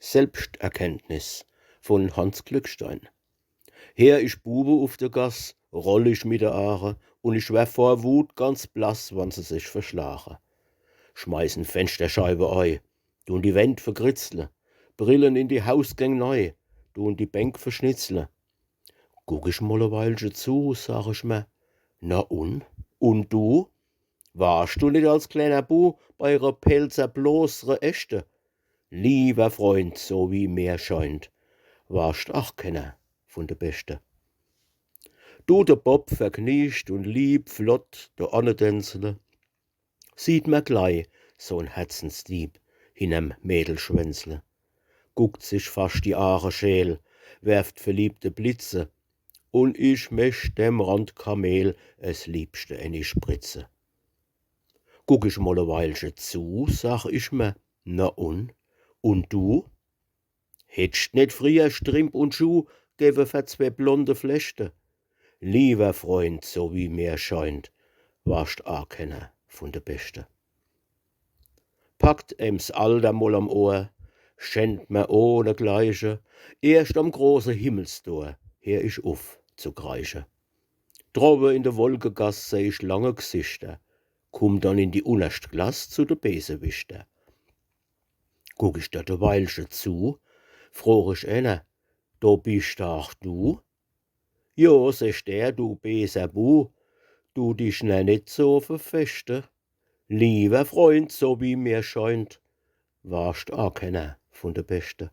Selbsterkenntnis von Hans Glückstein. Her ich Bube auf der Gass, roll ich mit der Aare, und ich wär vor Wut ganz blass, wann sie sich verschlagen. Schmeißen Fensterscheibe ei, tun die Wänd verkritzle, Brillen in die Hausgäng neu, tun die Bänk verschnitzle. Guck ich mal a Weilchen zu, sag ich mir, na und du? Warst du nicht als kleiner Bu bei ihrer Pelzer bloßre Echte? Lieber Freund, so wie mir scheint, warst ach keiner von de Beste. Du, der Bob, verkniescht und lieb, flott, der Annedänzle, sieht mer glei, so'n Herzensdieb, hin'm Mädelschwänzle. Guckt sich fast die Aare scheel, werft verliebte Blitze, und ich möcht dem Randkamel es liebste in die Spritze. Guck ich mal a Weilchen zu, sag ich mir, na und du? Hättst nicht früher Strimp und Schuh gewe für 2 blonde Flechte? Lieber Freund, so wie mir scheint, warst a keiner von de Beste. Packt ems Alter mal am Ohr, schänd mir ohne Gleiche, erst am großen Himmelstor hör ich auf zu kreischen. Drobe in de Wolkegass seh ich lange Gesichter, komm dann in die unterste Klasse zu de Besewichter. Guck ich dat a Weilchen zu, frag ich einer, da bist auch du? Jo, sech der, du beser Bu, du dich net so verfechte. Lieber Freund, so wie mir scheint, warst a keiner von de Beste.